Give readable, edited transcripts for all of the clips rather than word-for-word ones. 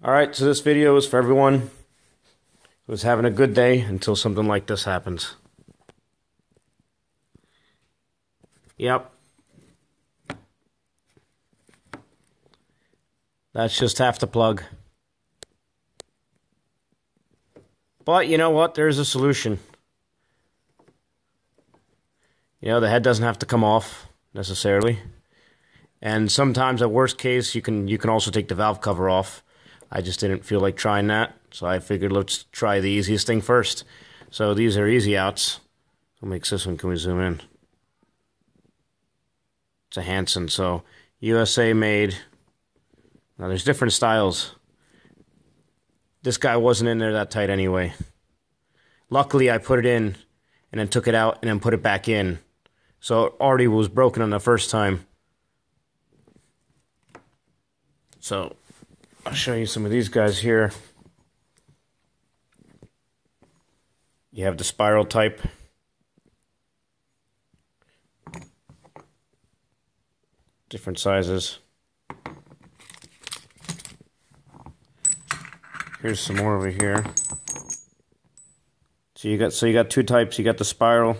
Alright, so this video is for everyone who's having a good day until something like this happens. Yep. That's just half the plug. But you know what? There's a solution. You know, the head doesn't have to come off necessarily. And sometimes at worst case you can also take the valve cover off. I just didn't feel like trying that, so I figured let's try the easiest thing first. So these are easy outs. What makes this one? Can we zoom in? It's a Hanson, so USA made. Now there's different styles. This guy wasn't in there that tight anyway. Luckily I put it in and then took it out and then put it back in. So it already was broken on the first time. So I'll show you some of these guys here. You have the spiral type. Different sizes. Here's some more over here. So you got two types. You got the spiral.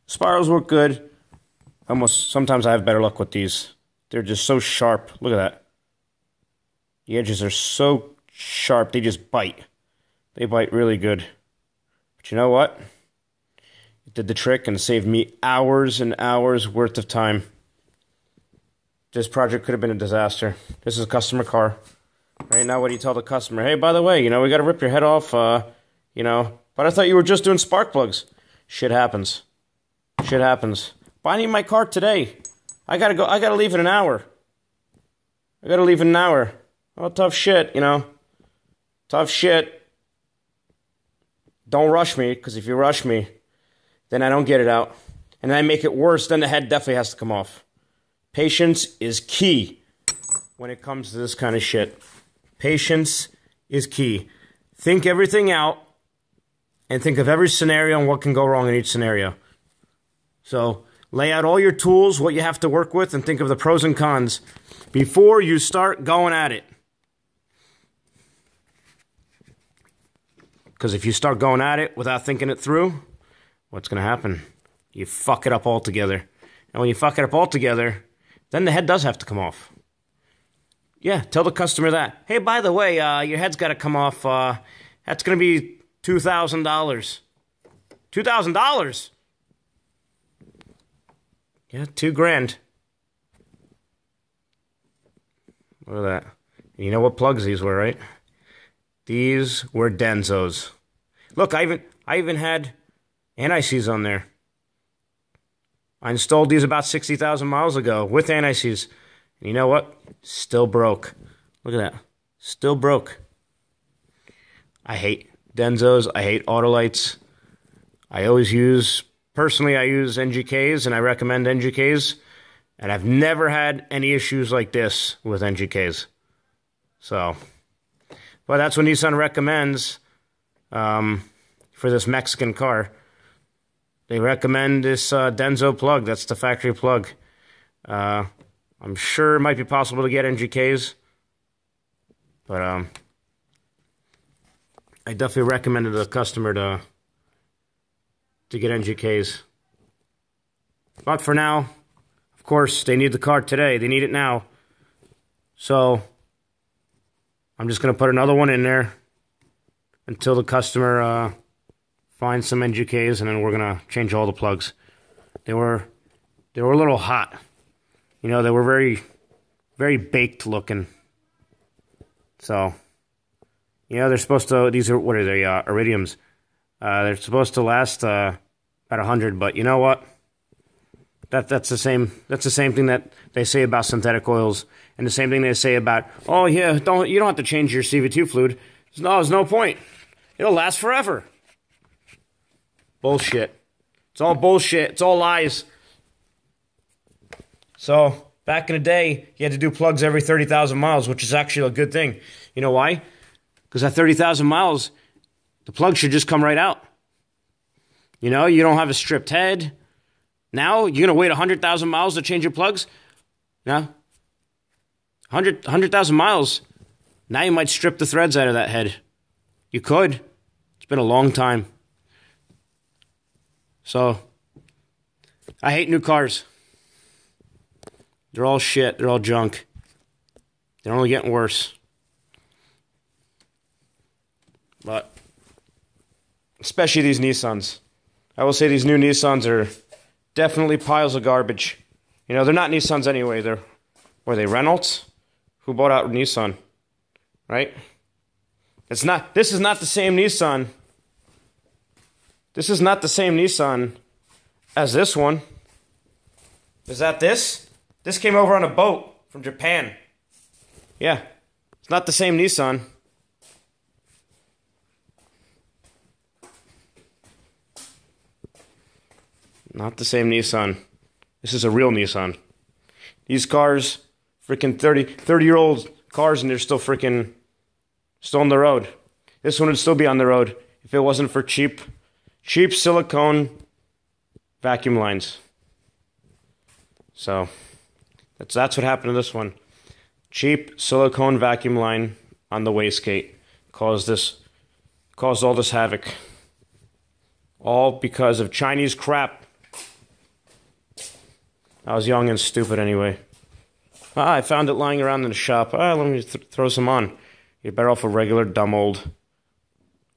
Spirals work good. Sometimes I have better luck with these. They're just so sharp. Look at that. The edges are so sharp, they just bite. They bite really good. But you know what? It did the trick and saved me hours and hours worth of time. This project could have been a disaster. This is a customer car. Right now, what do you tell the customer? Hey, by the way, you know, we got to rip your head off, you know. But I thought you were just doing spark plugs. Shit happens. Shit happens. But I need my car today. I gotta leave in an hour. I gotta leave in an hour. Oh, tough shit, you know. Tough shit. Don't rush me, because if you rush me, then I don't get it out. And then I make it worse, then the head definitely has to come off. Patience is key when it comes to this kind of shit. Patience is key. Think everything out, and think of every scenario and what can go wrong in each scenario. So, lay out all your tools, what you have to work with, and think of the pros and cons before you start going at it. Because if you start going at it without thinking it through, what's going to happen? You fuck it up altogether. And when you fuck it up altogether, then the head does have to come off. Yeah, tell the customer that. Hey, by the way, your head's got to come off. That's going to be $2,000. $2,000? Yeah, $2,000. Look at that. And you know what plugs these were, right? These were Denzos. Look, I even had anti-seize on there. I installed these about 60,000 miles ago with anti-seize. And you know what? Still broke. Look at that. Still broke. I hate Denzos. I hate Autolites. Personally, I use NGKs, and I recommend NGKs. And I've never had any issues like this with NGKs. So, well, that's what Nissan recommends for this Mexican car. They recommend this Denso plug. That's the factory plug. I'm sure it might be possible to get NGKs. But I definitely recommended the customer to get NGKs. But for now, of course, they need the car today. They need it now. So I'm just going to put another one in there until the customer finds some NGKs, and then we're going to change all the plugs. They were a little hot. You know, they were very, very baked looking. So, you know, they're supposed to, what are they, iridiums. They're supposed to last about 100, but you know what? That's the same thing that they say about synthetic oils, and the same thing they say about, oh yeah, you don't have to change your CV2 fluid. There's no point. It'll last forever. Bullshit. It's all bullshit. It's all lies. So, back in the day, you had to do plugs every 30,000 miles, which is actually a good thing. You know why? Because at 30,000 miles, the plug should just come right out. You know, you don't have a stripped head. Now, you're going to wait 100,000 miles to change your plugs? No. 100,000 miles, Now you might strip the threads out of that head. You could. It's been a long time. So, I hate new cars. They're all shit. They're all junk. They're only getting worse. But, especially these Nissans. I will say these new Nissans are definitely piles of garbage. You know, they're not Nissans anyway. Were they Reynolds? Who bought out Nissan? Right? This is not the same Nissan. This is not the same Nissan as this one. Is that this? This came over on a boat from Japan. Yeah. It's not the same Nissan. Not the same Nissan. This is a real Nissan. These cars, freaking 30-year-old cars, and they're still on the road. This one would still be on the road if it wasn't for cheap silicone vacuum lines. So, that's what happened to this one. Cheap silicone vacuum line on the wastegate caused all this havoc. All because of Chinese crap. I was young and stupid anyway. I found it lying around in the shop. Let me throw some on. You're better off with regular dumb old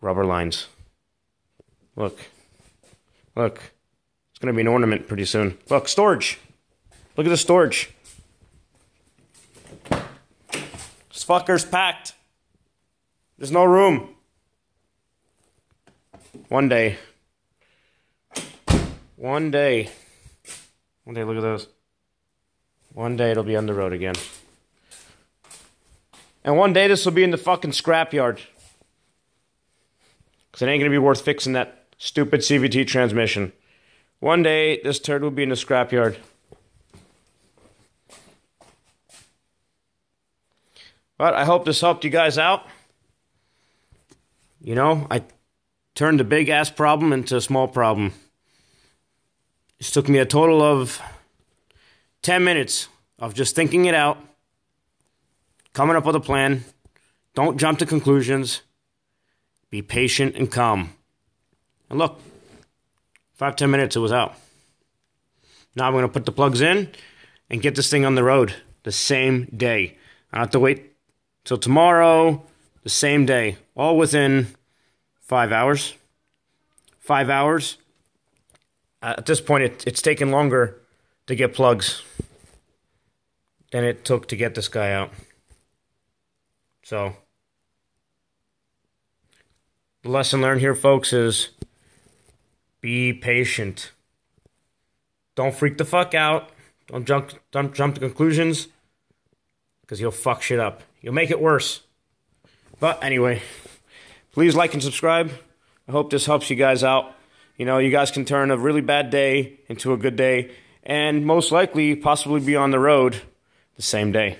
rubber lines. Look. Look. It's going to be an ornament pretty soon. Look, storage. Look at the storage. This fucker's packed. There's no room. One day. One day, look at those. One day it'll be on the road again. And one day this will be in the fucking scrapyard. Because it ain't going to be worth fixing that stupid CVT transmission. One day this turd will be in the scrapyard. But I hope this helped you guys out. You know, I turned a big ass problem into a small problem. This took me a total of 10 minutes of just thinking it out, coming up with a plan. Don't jump to conclusions. Be patient and calm. And look, 5-10 minutes it was out. Now I'm going to put the plugs in and get this thing on the road the same day. I don't have to wait till tomorrow, the same day. All within 5 hours. 5 hours. At this point, it's taken longer to get plugs than it took to get this guy out. So, the lesson learned here, folks, is be patient. Don't freak the fuck out. Don't jump to conclusions, because you'll fuck shit up. You'll make it worse. But anyway, please like and subscribe. I hope this helps you guys out. You know, you guys can turn a really bad day into a good day, and most likely possibly be on the road the same day.